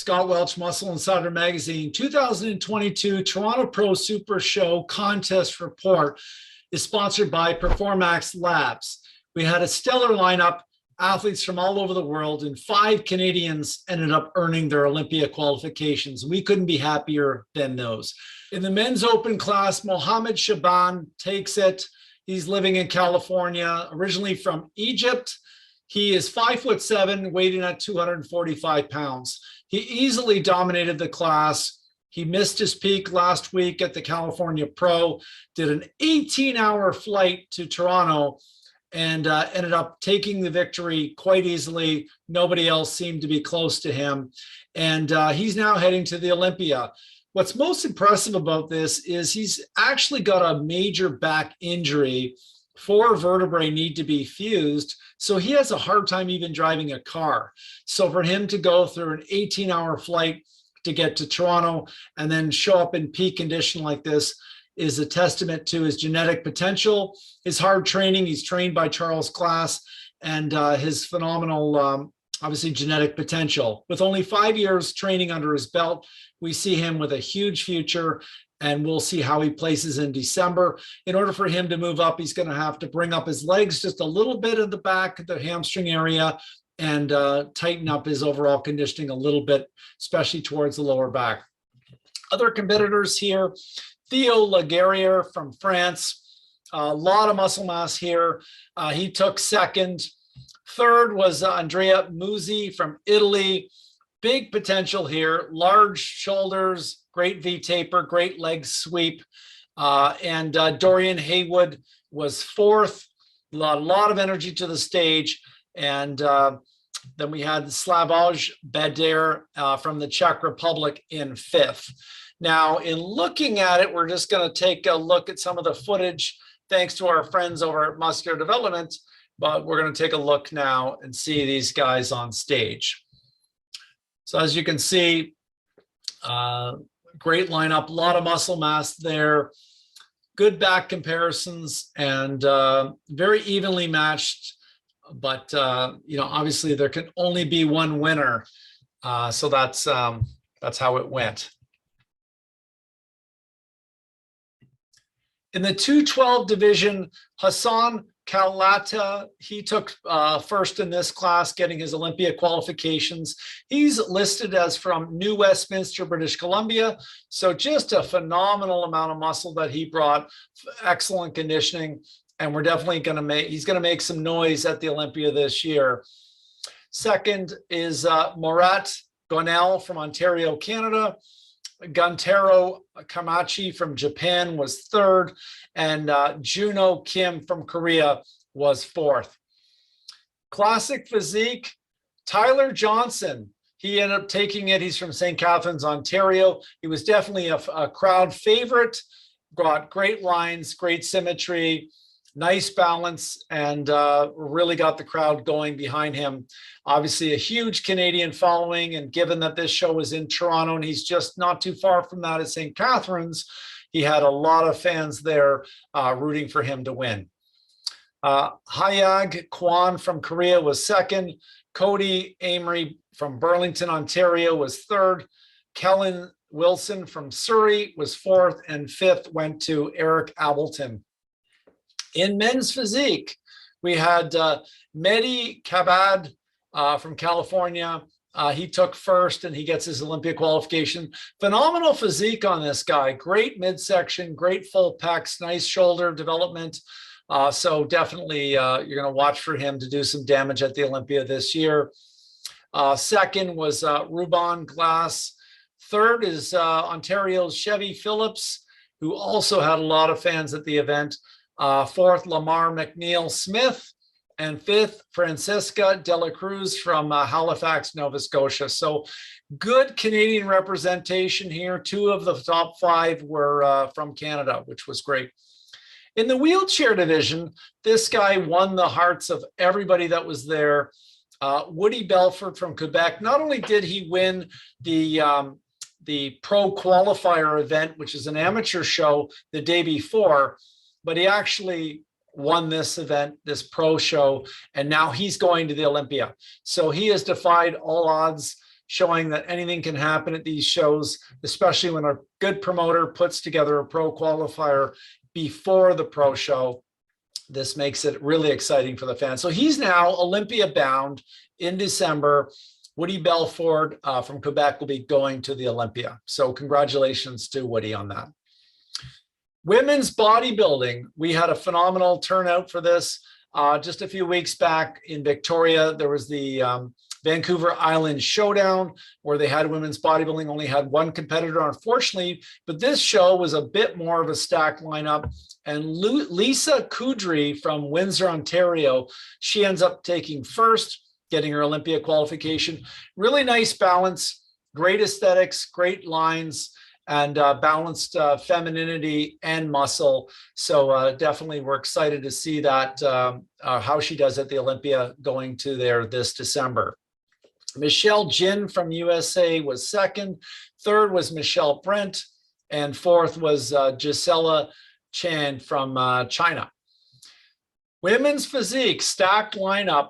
Scott Welch, Muscle Insider Magazine. 2022 Toronto Pro Super Show Contest Report is sponsored by Performax Labs. We had a stellar lineup, athletes from all over the world, and 5 Canadians ended up earning their Olympia qualifications. We couldn't be happier than those. In the men's open class, Mohammed Shaban takes it. He's living in California, originally from Egypt. He is 5'7", weighing at 245 pounds. He easily dominated the class. He missed his peak last week at the California Pro, did an 18-hour flight to Toronto, and ended up taking the victory quite easily. Nobody else seemed to be close to him. And he's now heading to the Olympia. What's most impressive about this is he's actually got a major back injury. 4 vertebrae need to be fused, so he has a hard time even driving a car. So for him to go through an 18-hour flight to get to Toronto and then show up in peak condition like this is a testament to his genetic potential, his hard training. He's trained by Charles Class, and his phenomenal, obviously, genetic potential. With only 5 years training under his belt, we see him with a huge future, and we'll see how he places in December. In order for him to move up, he's going to have to bring up his legs just a little bit in the back, the hamstring area, and tighten up his overall conditioning a little bit, especially towards the lower back. Other competitors here, Theo Laguerriere from France, a lot of muscle mass here. He took second. Third was Andrea Muzzi from Italy. Big potential here, large shoulders, great V-taper, great leg sweep. And Dorian Haywood was 4th, a lot of energy to the stage. And then we had Slavoj Beder from the Czech Republic in 5th. Now, in looking at it, we're just going to take a look at some of the footage, thanks to our friends over at Muscular Development. But we're going to take a look now and see these guys on stage. So as you can see, great lineup, a lot of muscle mass there, good back comparisons, and very evenly matched. But obviously there can only be one winner, so that's how it went. In the 212 division, Hassan Kalata, he took first in this class, getting his Olympia qualifications. He's listed as from New Westminster, British Columbia. So just a phenomenal amount of muscle that he brought, excellent conditioning, and we're definitely going to he's going to make some noise at the Olympia this year. Second is Morat Gonel from Ontario, Canada. Guntaro Kamachi from Japan was 3rd, and Juno Kim from Korea was 4th. Classic physique, Tyler Johnson. He ended up taking it. He's from St. Catharines, Ontario. He was definitely a crowd favorite, got great lines, great symmetry, nice balance, and really got the crowd going behind him. Obviously a huge Canadian following, and given that this show was in Toronto and he's just not too far from that at St. Catharines, he had a lot of fans there rooting for him to win. Hyag Kwan from Korea was 2nd. Cody Amory from Burlington, Ontario was 3rd. Kellen Wilson from Surrey was 4th, and 5th went to Eric Appleton. In men's physique, we had Mehdi Kabad from California. He took first, and he gets his Olympia qualification. Phenomenal physique on this guy. Great midsection, great full pecs, nice shoulder development. So definitely you're going to watch for him to do some damage at the Olympia this year. Second was Ruben Glass. Third is Ontario's Chevy Phillips, who also had a lot of fans at the event. 4th, Lamar McNeil Smith, and 5th, Francisca de la Cruz from Halifax, Nova Scotia. So good Canadian representation here. 2 of the top 5 were from Canada, which was great. In the wheelchair division, this guy won the hearts of everybody that was there. Woody Belford from Quebec. Not only did he win the pro qualifier event, which is an amateur show, the day before, but he actually won this event, this pro show, and now he's going to the Olympia. So he has defied all odds. showing that anything can happen at these shows, especially when a good promoter puts together a pro qualifier before the pro show. This makes it really exciting for the fans. So he's now Olympia bound in December. Woody Belford from Quebec will be going to the Olympia. So congratulations to Woody on that. Women's bodybuilding, we had a phenomenal turnout for this. Just a few weeks back in Victoria, there was the Vancouver Island Showdown where they had women's bodybuilding, only had one competitor, unfortunately, but this show was a bit more of a stacked lineup. And Lisa Kudry from Windsor, Ontario, she ends up taking first, getting her Olympia qualification. Really nice balance, great aesthetics, great lines, and balanced femininity and muscle. So definitely we're excited to see that, how she does at the Olympia going to there this December. Michelle Jin from USA was second. Third was Michelle Brent. And fourth was Gisela Chan from China. Women's physique, stacked lineup.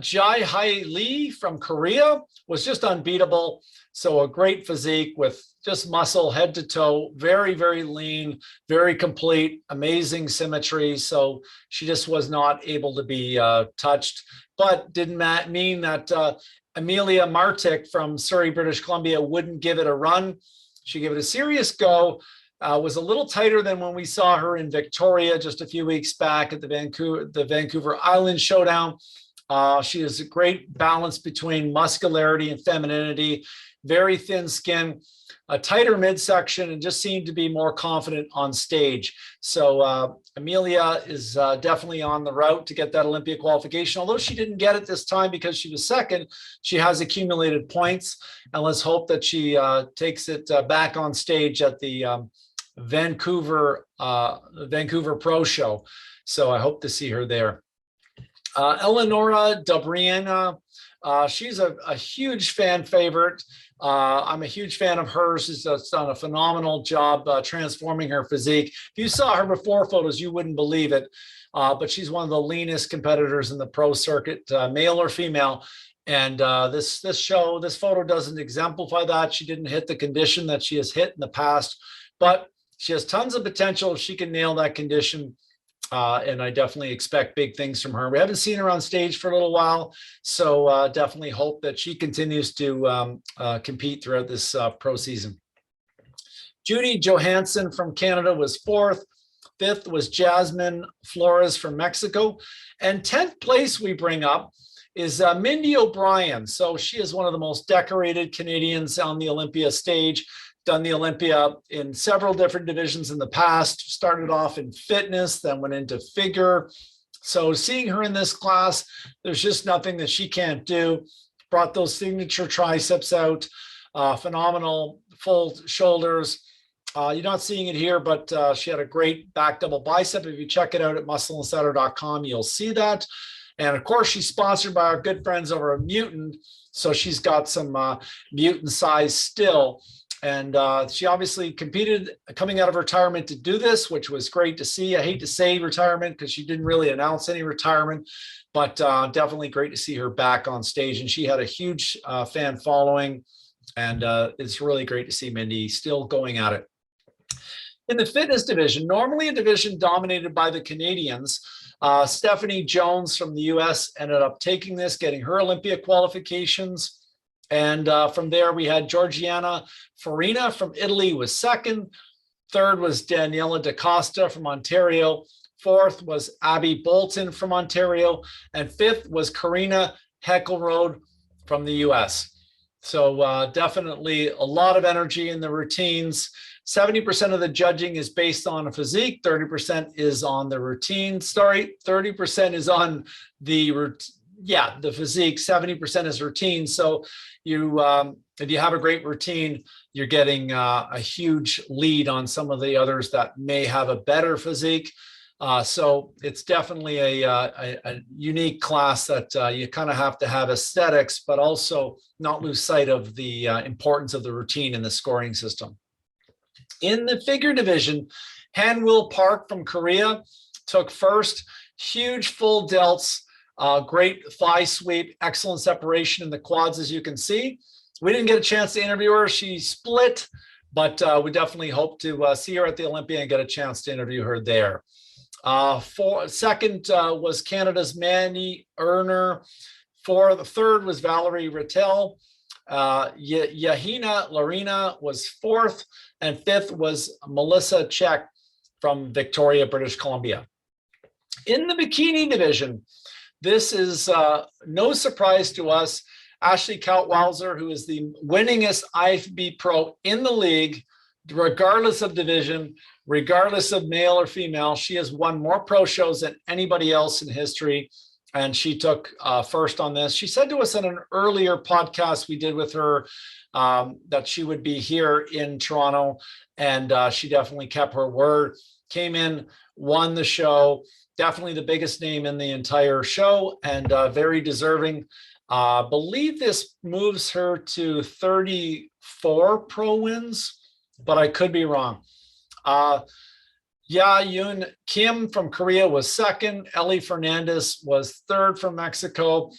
Jai Hai Lee from Korea was just unbeatable. So a great physique with just muscle head to toe, very, very lean, very complete, amazing symmetry. So she just was not able to be touched, but didn't mean that Amelia Martic from Surrey, British Columbia wouldn't give it a run. She gave it a serious go. Was a little tighter than when we saw her in Victoria just a few weeks back at the Vancouver Island Showdown. She has a great balance between muscularity and femininity, very thin skin, a tighter midsection, and just seemed to be more confident on stage. So Amelia is definitely on the route to get that Olympia qualification. Although she didn't get it this time because she was second, she has accumulated points. And let's hope that she takes it back on stage at the Vancouver Pro Show. So I hope to see her there. Eleonora Dobriana, she's a huge fan favorite. I'm a huge fan of hers. She's done a phenomenal job transforming her physique. If you saw her before photos, you wouldn't believe it. But she's one of the leanest competitors in the pro circuit, male or female. And this photo doesn't exemplify that. She didn't hit the condition that she has hit in the past, but she has tons of potential. She can nail that condition. And I definitely expect big things from her. We haven't seen her on stage for a little while, so definitely hope that she continues to compete throughout this pro season. Judy Johansson from Canada was fourth. Fifth was Jasmine Flores from Mexico. And 10th place we bring up is Mindy O'Brien. So she is one of the most decorated Canadians on the Olympia stage. Done the Olympia in several different divisions in the past, started off in fitness, then went into figure. So seeing her in this class, there's just nothing that she can't do. Brought those signature triceps out, phenomenal full shoulders. You're not seeing it here, but she had a great back double bicep. If you check it out at muscleinsider.com, you'll see that. And of course, she's sponsored by our good friends over at Mutant. So she's got some Mutant size still. And she obviously competed coming out of retirement to do this, which was great to see. I hate to say retirement because she didn't really announce any retirement, but definitely great to see her back on stage. And she had a huge fan following, and it's really great to see Mindy still going at it. In the fitness division, normally a division dominated by the Canadians, Stephanie Jones from the US ended up taking this, getting her Olympia qualifications. And from there, we had Georgiana Farina from Italy was second. Third was Daniela DaCosta from Ontario. Fourth was Abby Bolton from Ontario. And fifth was Karina Heckelroad from the US. So definitely a lot of energy in the routines. 70% of the judging is based on a physique. 30% is on the routine. 30% is on the physique. 70% is routine. So you, if you have a great routine, you're getting a huge lead on some of the others that may have a better physique. So it's definitely a unique class that you kind of have to have aesthetics, but also not lose sight of the importance of the routine in the scoring system. In the figure division, Han-Will Park from Korea took first. Huge full delts. Great thigh sweep, excellent separation in the quads, as you can see. We didn't get a chance to interview her. She split, but we definitely hope to see her at the Olympia and get a chance to interview her there. Second was Canada's Mandy Erner. The third was Valerie Rattel. Yahina Larina was fourth, and fifth was Melissa Czech from Victoria, British Columbia. In the bikini division, this is no surprise to us. Ashley Kaltweiser, who is the winningest IFBB pro in the league, regardless of division, regardless of male or female. She has won more pro shows than anybody else in history, and she took first on this. She said to us in an earlier podcast we did with her that she would be here in Toronto, and she definitely kept her word, came in, won the show, definitely the biggest name in the entire show, and very deserving. Believe this moves her to 34 pro wins, but I could be wrong. Yoon Kim from Korea was second. Ellie Fernandez was third from Mexico.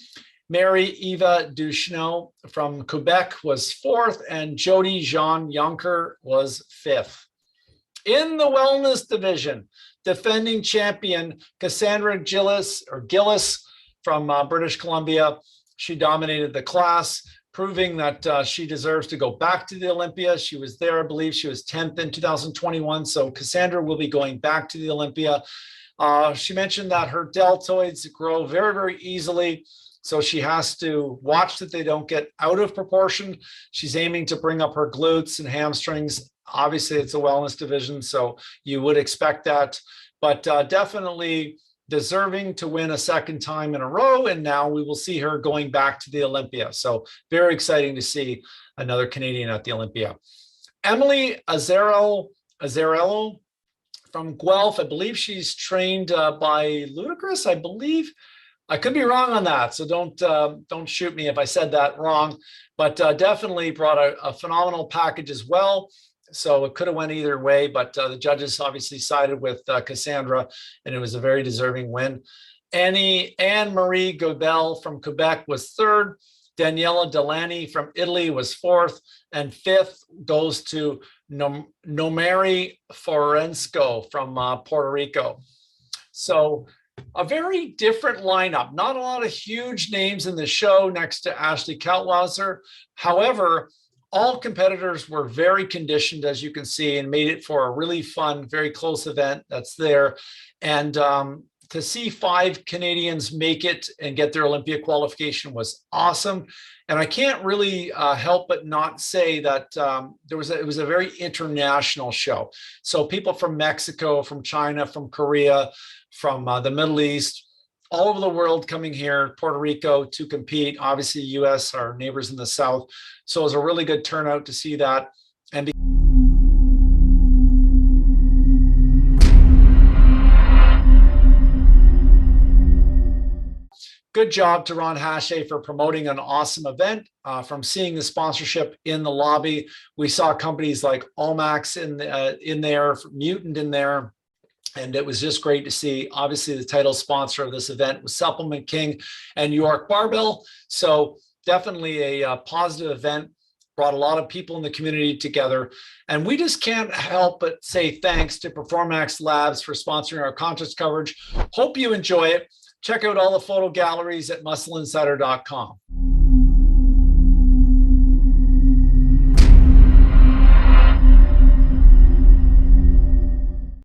Mary Eva Duchesneau from Quebec was fourth, and Jody Jean Yonker was fifth. In the wellness division, defending champion Cassandra Gillis from British Columbia. She dominated the class, proving that she deserves to go back to the Olympia. She was there, I believe she was 10th in 2021. So Cassandra will be going back to the Olympia. She mentioned that her deltoids grow very, very easily. So she has to watch that they don't get out of proportion. She's aiming to bring up her glutes and hamstrings. Obviously, it's a wellness division, so you would expect that. But definitely deserving to win a second time in a row, and now we will see her going back to the Olympia. So very exciting to see another Canadian at the Olympia. Emily Azzarello from Guelph, I believe she's trained by Ludacris, I believe. I could be wrong on that, so don't shoot me if I said that wrong, but definitely brought a phenomenal package as well. So it could have went either way, but the judges obviously sided with Cassandra, and it was a very deserving win. Anne-Marie Gobel from Quebec was third. Daniela Delany from Italy was fourth, and fifth goes to Nomari Forensco from Puerto Rico. So a very different lineup. Not a lot of huge names in the show next to Ashley Kaltweiser. However, all competitors were very conditioned, as you can see, and made it for a really fun, very close event that's there. And to see 5 Canadians make it and get their Olympia qualification was awesome. And I can't really help but not say that it was a very international show. So people from Mexico, from China, from Korea, from the Middle East, all over the world coming here, Puerto Rico, to compete. Obviously, US, our neighbors in the South. So it was a really good turnout to see that. And good job to Ron Hache for promoting an awesome event. From seeing the sponsorship in the lobby, we saw companies like Almax in there, Mutant in there. And it was just great to see. Obviously, the title sponsor of this event was Supplement King and York Barbell. So definitely a positive event, brought a lot of people in the community together. And we just can't help but say thanks to Performax Labs for sponsoring our contest coverage. Hope you enjoy it. Check out all the photo galleries at muscleinsider.com.